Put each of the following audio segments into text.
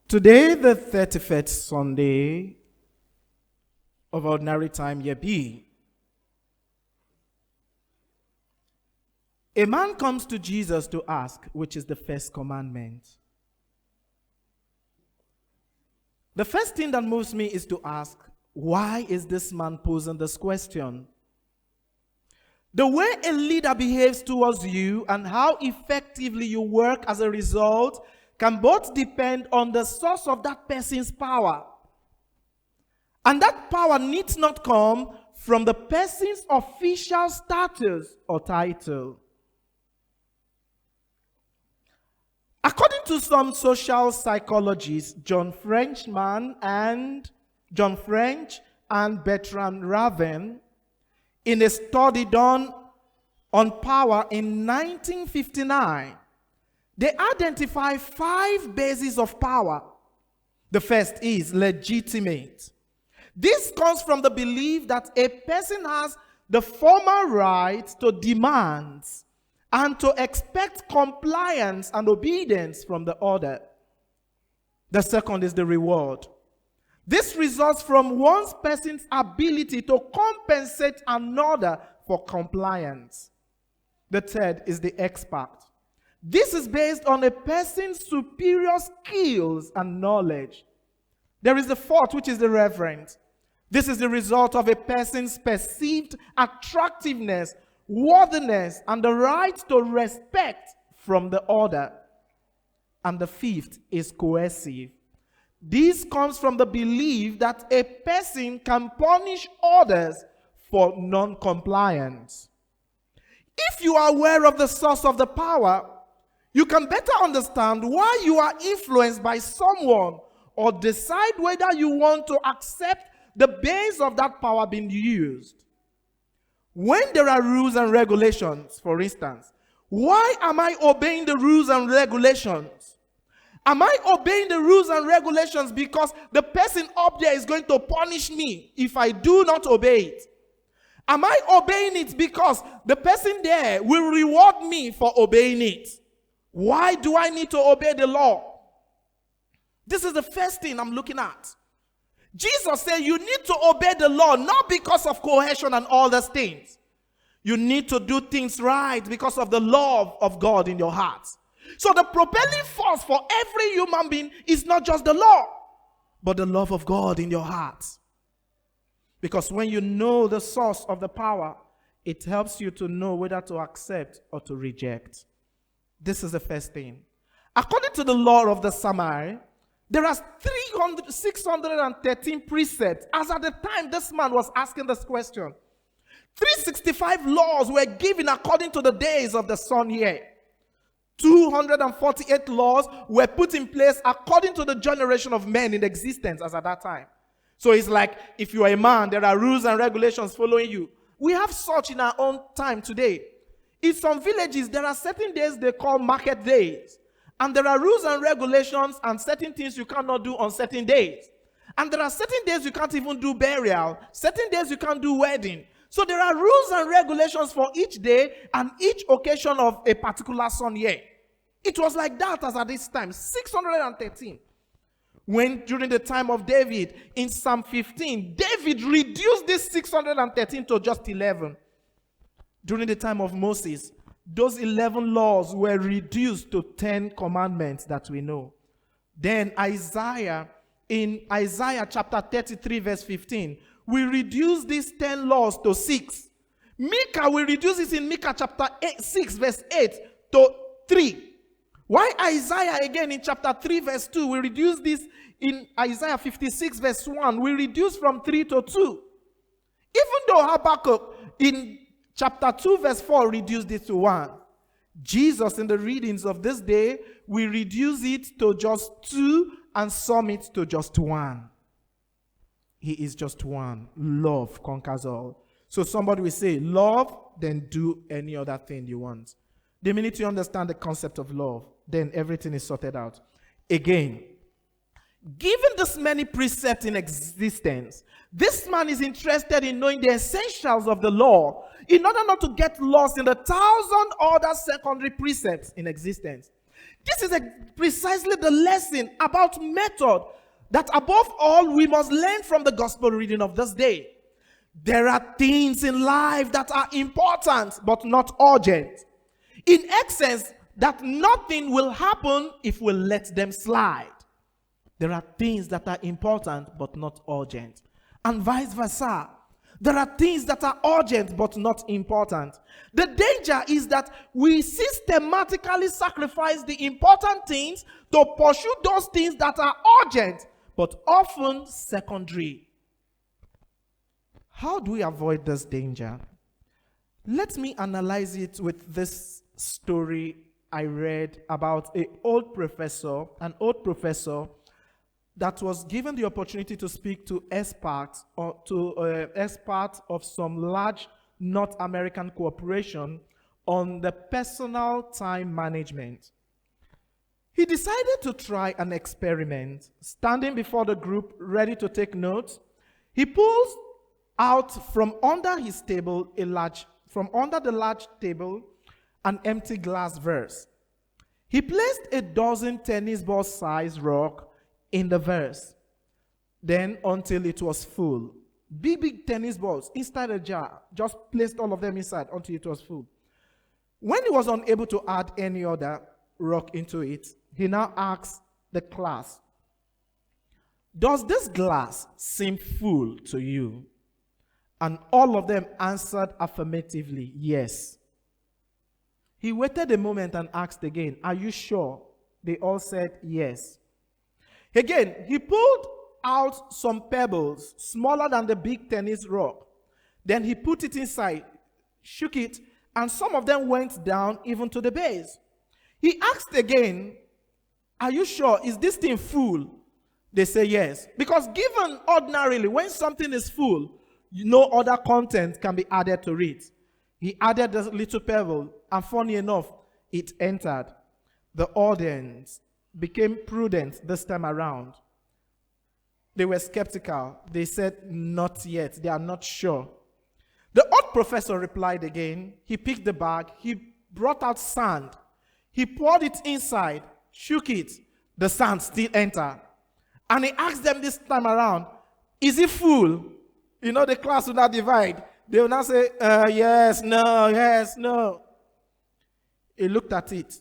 Today, the 31st Sunday of Ordinary Time, year B, a man comes to Jesus to ask, which is the first commandment. The first thing that moves me is to ask, why is this man posing this question? The way a leader behaves towards you and how effectively you work as a result can both depend on the source of that person's power. And that power needs not come from the person's official status or title. According to some social psychologists, John French and Bertrand Raven, in a study done on power in 1959, they identify 5 bases of power. The first is legitimate. This comes from the belief that a person has the formal right to demand and to expect compliance and obedience from the order. The second is the reward. This results from one person's ability to compensate another for compliance. The third is the expert. This is based on a person's superior skills and knowledge. There is the fourth, which is the reverent. This is the result of a person's perceived attractiveness, worthiness, and the right to respect from the order. And the fifth is coercive. This comes from the belief that a person can punish others for non-compliance. If you are aware of the source of the power, you can better understand why you are influenced by someone or decide whether you want to accept the base of that power being used. When there are rules and regulations, for instance, why am I obeying the rules and regulations? Am I obeying the rules and regulations because the person up there is going to punish me if I do not obey it? Am I obeying it because the person there will reward me for obeying it? Why do I need to obey the law? This is the first thing I'm looking at. Jesus said you need to obey the law not because of coercion and all those things. You need to do things right because of the love of God in your heart. So the propelling force for every human being is not just the law, but the love of God in your heart. Because when you know the source of the power, it helps you to know whether to accept or to reject. This is the first thing. According to the law of the Samari, there are 613 precepts. As at the time this man was asking this question, 365 laws were given according to the days of the sun year. 248 laws were put in place according to the generation of men in existence as at that time. So it's like, if you are a man, there are rules and regulations following you. We have such in our own time today. In some villages, there are certain days they call market days. And there are rules and regulations and certain things you cannot do on certain days. And there are certain days you can't even do burial. Certain days you can't do wedding. So there are rules and regulations for each day and each occasion of a particular sun year. It was like that as at this time, 613. When during the time of David, in Psalm 15, David reduced this 613 to just 11. During the time of Moses, those 11 laws were reduced to 10 commandments that we know. Then in Isaiah chapter 33 verse 15, we reduce these 10 laws to 6. Micah, we reduce it in Micah chapter 6 verse 8 to 3. Why Isaiah again in chapter 3 verse 2, we reduce this in Isaiah 56 verse 1, we reduce from 3 to 2. Even though Habakkuk in chapter 2 verse 4 reduced it to 1. Jesus in the readings of this day, we reduce it to just 2 and sum it to just 1. He is just one. Love conquers all. So somebody will say, love, then do any other thing you want. The minute you understand the concept of love, then everything is sorted out. Again, given this many precepts in existence, this man is interested in knowing the essentials of the law in order not to get lost in the 1,000 other secondary precepts in existence. This is precisely the lesson about method that above all we must learn from the gospel reading of this day. There are things in life that are important but not urgent. In essence, that nothing will happen if we let them slide. There are things that are important but not urgent. And vice versa. There are things that are urgent but not important. The danger is that we systematically sacrifice the important things to pursue those things that are urgent but often secondary. How do we avoid this danger? Let me analyze it with this story I read about an old professor that was given the opportunity to speak to experts of some large North American corporation on the personal time management. He decided to try an experiment. Standing before the group, ready to take notes, he pulls out from under his table the large table, an empty glass vase. He placed a dozen tennis ball size rock in the vase, then until it was full. Big tennis balls inside a jar, just placed all of them inside until it was full. When he was unable to add any other rock into it, he now asked the class, "Does this glass seem full to you?" And all of them answered affirmatively, yes. He waited a moment and asked again, "Are you sure?" They all said yes. Again, he pulled out some pebbles smaller than the big tennis rock. Then he put it inside, shook it, and some of them went down even to the base. He asked again, "Are you sure? Is this thing full?" They say yes. Because given ordinarily, when something is full, no other content can be added to it. He added the little pebble, and funny enough, it entered. The audience became prudent this time around. They were skeptical. They said, "Not yet." They are not sure. The old professor replied again. He picked the bag. He brought out sand. He poured it inside, shook it. The sand still entered. And he asked them this time around, "Is it full?" You know, the class will not divide. They will not say, yes, no, yes, no. He looked at it.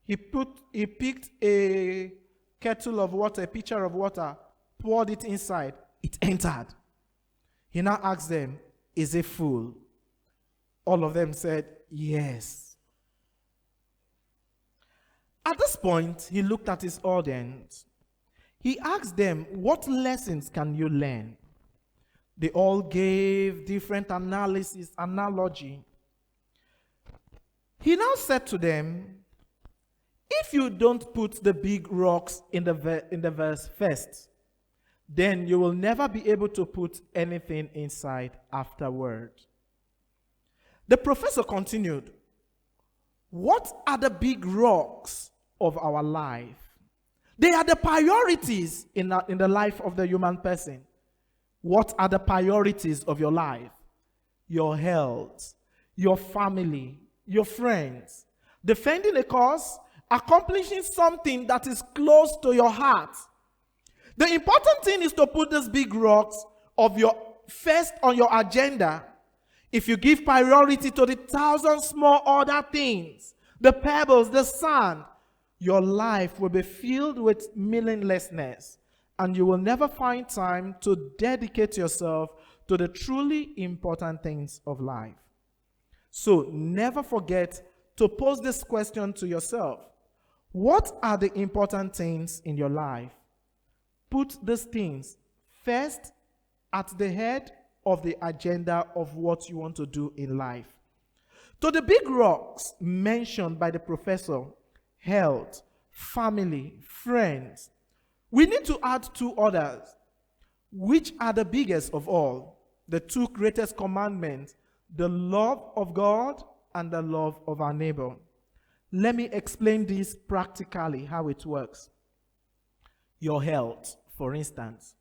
He picked a kettle of water, a pitcher of water, poured it inside. It entered. He now asked them, "Is it full?" All of them said, yes. At this point, he looked at his audience. He asked them, "What lessons can you learn?" They all gave different analogy. He now said to them, "If you don't put the big rocks in the verse first, then you will never be able to put anything inside afterward." The professor continued, "What are the big rocks of our life? They are the priorities in the life of the human person. What are the priorities of your life? Your health, your family, your friends, defending a cause, accomplishing something that is close to your heart. The important thing is to put these big rocks of your first on your agenda. If you give priority to the 1,000 small other things, the pebbles, the sand, your life will be filled with meaninglessness, and you will never find time to dedicate yourself to the truly important things of life. So never forget to pose this question to yourself. What are the important things in your life? Put these things first at the head of the agenda of what you want to do in life. To the big rocks mentioned by the professor, health, family, friends, we need to add two others, which are the biggest of all, the two greatest commandments, the love of God and the love of our neighbor. Let me explain this practically, how it works. Your health, for instance.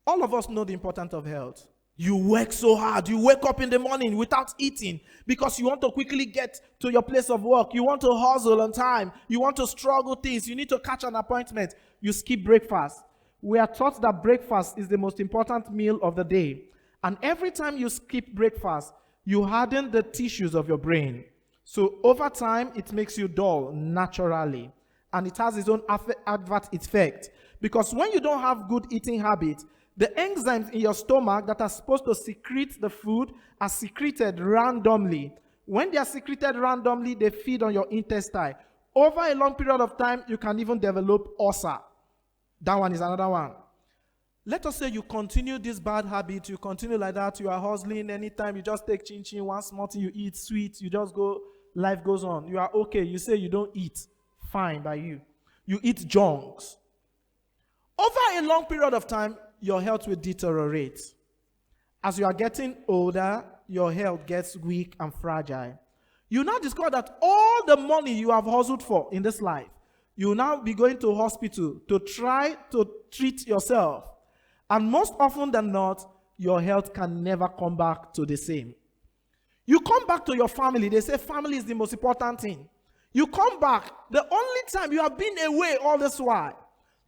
All of us know the importance of health. You work so hard. You wake up in the morning without eating because you want to quickly get to your place of work. You want to hustle on time. You want to struggle things. You need to catch an appointment. You skip breakfast. We are taught that breakfast is the most important meal of the day. And every time you skip breakfast, you harden the tissues of your brain. So over time, it makes you dull naturally. And it has its own adverse effect. Because when you don't have good eating habits, the enzymes in your stomach that are supposed to secrete the food are secreted randomly. When they are secreted randomly, they feed on your intestine. Over a long period of time, you can even develop ulcer. That one is another one. Let us say you continue this bad habit, you continue like that, you are hustling anytime, you just take chin-chin, one small thing, you eat sweet, you just go, life goes on. You are okay. You say you don't eat. Fine by you. You eat junks. Over a long period of time, your health will deteriorate. As you are getting older, your health gets weak and fragile. You now discover that all the money you have hustled for in this life, you will now be going to hospital to try to treat yourself. And most often than not, your health can never come back to the same. You come back to your family. They say family is the most important thing. You come back. The only time you have been away all this while,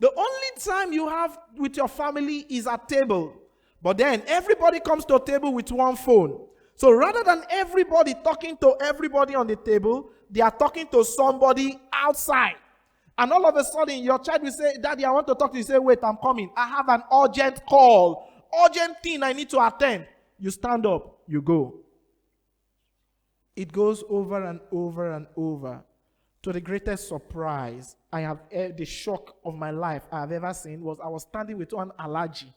the only time you have with your family is at table. But then everybody comes to a table with one phone. So rather than everybody talking to everybody on the table, they are talking to somebody outside. And all of a sudden, your child will say, Daddy, I want to talk to you. You say, wait, I'm coming. I have an urgent call. Urgent thing I need to attend. You stand up. You go. It goes over and over and over. To the greatest surprise, the shock of my life I have ever seen was I was standing with one allergy.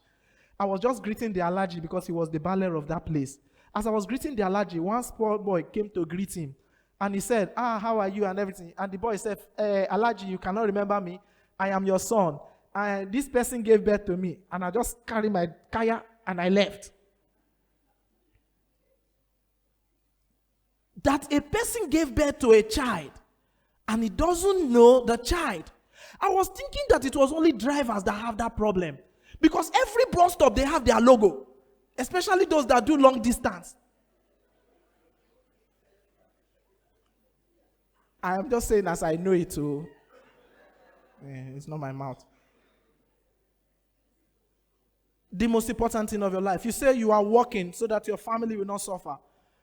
I was just greeting the allergy because he was the baller of that place. As I was greeting the allergy, one small boy came to greet him. And he said, how are you and everything? And the boy said, allergy, you cannot remember me. I am your son. And this person gave birth to me. And I just carried my kaya and I left. That a person gave birth to a child and he doesn't know the child. I was thinking that it was only drivers that have that problem. Because every bus stop, they have their logo. Especially those that do long distance. I am just saying as I know it too. It's not my mouth. The most important thing of your life. You say you are working so that your family will not suffer.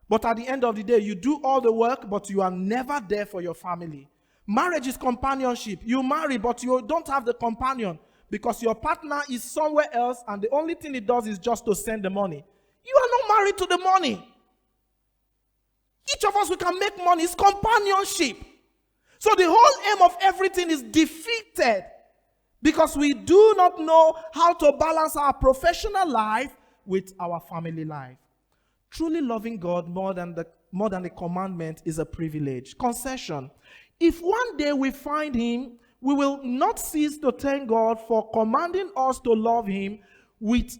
But at the end of the day, you do all the work, but you are never there for your family. Marriage is companionship. You marry, but you don't have the companion because your partner is somewhere else and the only thing it does is just to send the money. You are not married to the money. Each of us, we can make money. It's companionship. So the whole aim of everything is defeated because we do not know how to balance our professional life with our family life. Truly loving God more than the commandment is a privilege. Concession. If one day we find him, we will not cease to thank God for commanding us to love him with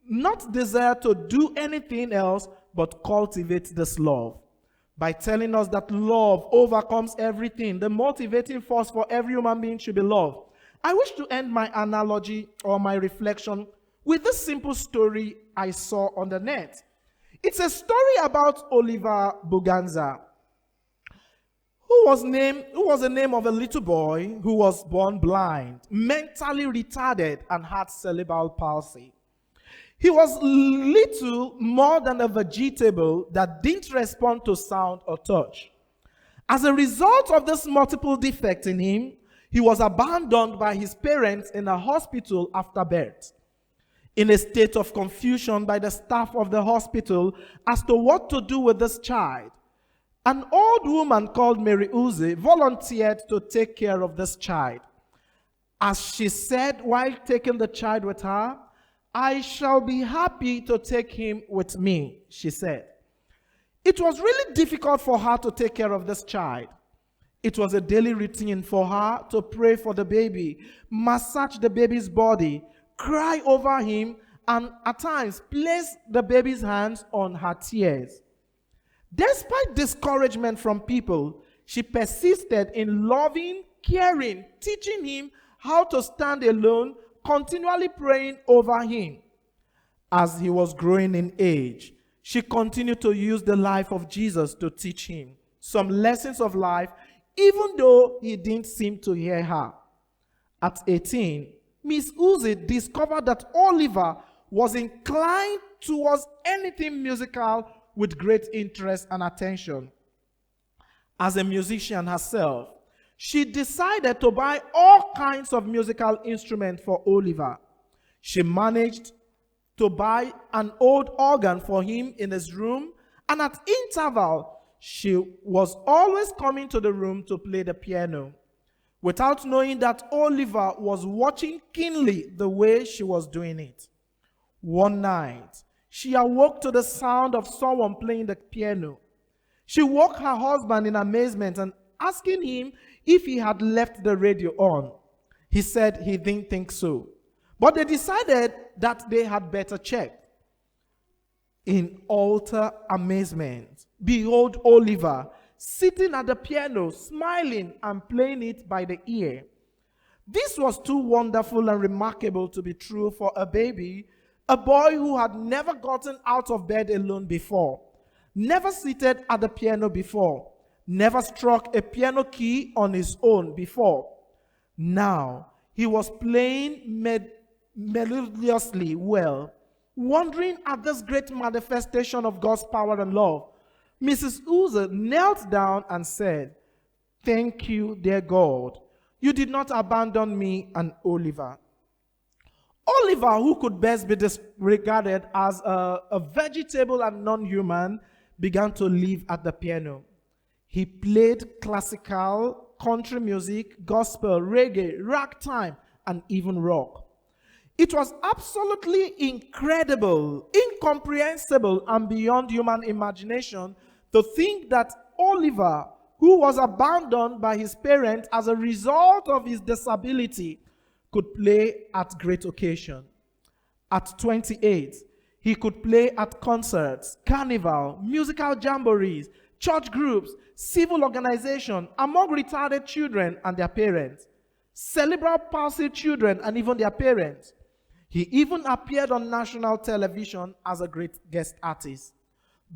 not desire to do anything else but cultivate this love. By telling us that love overcomes everything, the motivating force for every human being should be love. I wish to end my analogy or my reflection with this simple story I saw on the net. It's a story about Oliver Buganza, who was the name of a little boy who was born blind, mentally retarded, and had cerebral palsy. He was little more than a vegetable that didn't respond to sound or touch. As a result of this multiple defect in him, he was abandoned by his parents in a hospital after birth. In a state of confusion by the staff of the hospital as to what to do with this child, an old woman called Mary Uzi volunteered to take care of this child. As she said while taking the child with her, "I shall be happy to take him with me," she said. It was really difficult for her to take care of this child. It was a daily routine for her to pray for the baby, massage the baby's body, cry over him, and at times place the baby's hands on her tears. Despite discouragement from people, she persisted in loving, caring, teaching him how to stand alone, continually praying over him. As he was growing in age, she continued to use the life of Jesus to teach him some lessons of life, even though he didn't seem to hear her. At 18, Miss Uzi discovered that Oliver was inclined towards anything musical with great interest and attention. As a musician herself, she decided to buy all kinds of musical instruments for Oliver. She managed to buy an old organ for him in his room, and at interval, she was always coming to the room to play the piano, without knowing that Oliver was watching keenly the way she was doing it. One night, she awoke to the sound of someone playing the piano. She woke her husband in amazement and asking him if he had left the radio on. He said he didn't think so, but they decided that they had better check. In utter amazement, behold Oliver sitting at the piano, smiling and playing it by the ear. This was too wonderful and remarkable to be true for a baby, a boy who had never gotten out of bed alone before, never seated at the piano before, never struck a piano key on his own before. Now he was playing melodiously well, wondering at this great manifestation of God's power and love. Mrs. Uzi knelt down and said, "Thank you, dear God. You did not abandon me and Oliver." Oliver, who could best be regarded as a vegetable and non-human, began to live at the piano. He played classical, country music, gospel, reggae, ragtime, and even rock. It was absolutely incredible, incomprehensible, and beyond human imagination to think that Oliver, who was abandoned by his parents as a result of his disability, could play at great occasion. At 28, he could play at concerts, carnival, musical jamborees, church groups, civil organizations, among retarded children and their parents, cerebral palsy children and even their parents. He even appeared on national television as a great guest artist.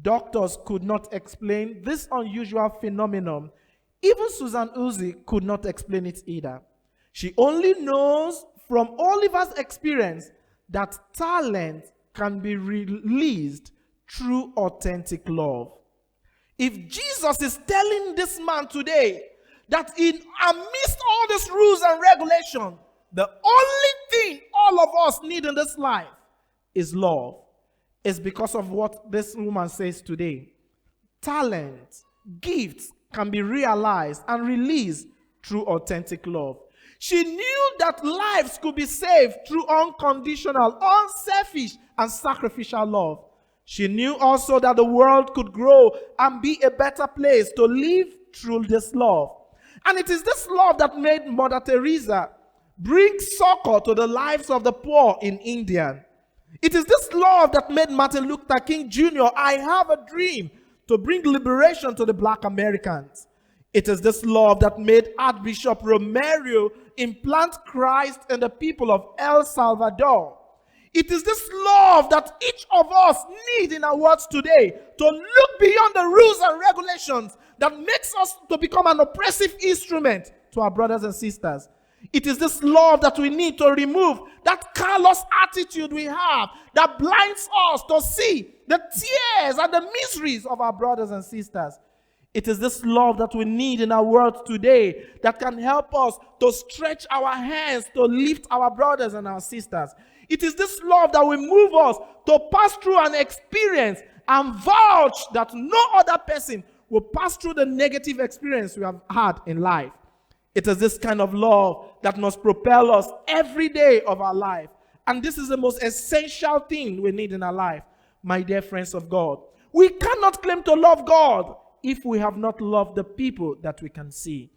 Doctors could not explain this unusual phenomenon. Even Susan Uzi could not explain it either. She only knows from Oliver's experience that talent can be released through authentic love. If Jesus is telling this man today that amidst all these rules and regulations, the only thing all of us need in this life is love, it's because of what this woman says today. Talent, gifts can be realized and released through authentic love. She knew that lives could be saved through unconditional, unselfish, and sacrificial love. She knew also that the world could grow and be a better place to live through this love. And it is this love that made Mother Teresa bring succor to the lives of the poor in India. It is this love that made Martin Luther King Jr. I have a dream to bring liberation to the black Americans. It is this love that made Archbishop Romero implant Christ in the people of El Salvador. It is this love that each of us need in our world today to look beyond the rules and regulations that makes us to become an oppressive instrument to our brothers and sisters. It is this love that we need to remove that callous attitude we have that blinds us to see the tears and the miseries of our brothers and sisters. It is this love that we need in our world today that can help us to stretch our hands to lift our brothers and our sisters. It is this love that will move us to pass through an experience and vouch that no other person will pass through the negative experience we have had in life. It is this kind of love that must propel us every day of our life. And this is the most essential thing we need in our life, my dear friends of God. We cannot claim to love God if we have not loved the people that we can see.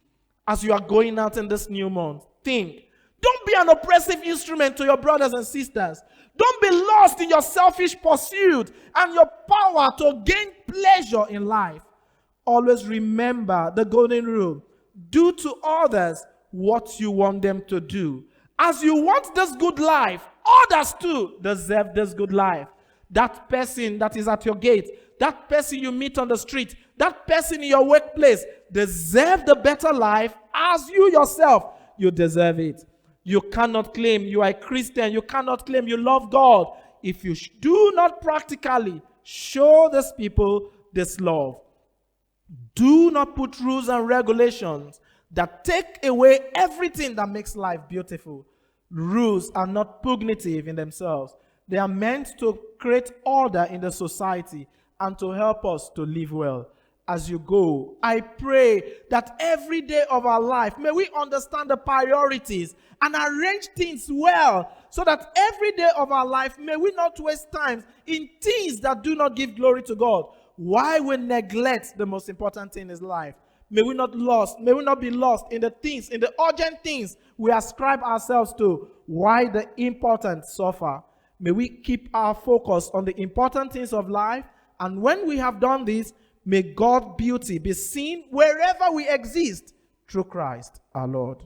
As you are going out in this new month, think. Don't be an oppressive instrument to your brothers and sisters. Don't be lost in your selfish pursuit and your power to gain pleasure in life. Always remember the golden rule. Do to others what you want them to do. As you want this good life, others too deserve this good life. That person that is at your gate, that person you meet on the street, that person in your workplace deserve the better life as you yourself. You deserve it. You cannot claim you are a Christian. You cannot claim you love God if you do not practically show these people this love. Do not put rules and regulations that take away everything that makes life beautiful. Rules are not punitive in themselves. They are meant to create order in the society and to help us to live well. As you go, I pray that every day of our life, may we understand the priorities and arrange things well, so that every day of our life, may we not waste time in things that do not give glory to God. Why we neglect the most important thing in life? May we not be lost in the things, in the urgent things we ascribe ourselves to. Why the important suffer? May we keep our focus on the important things of life. And when we have done this, may God's beauty be seen wherever we exist through Christ our Lord.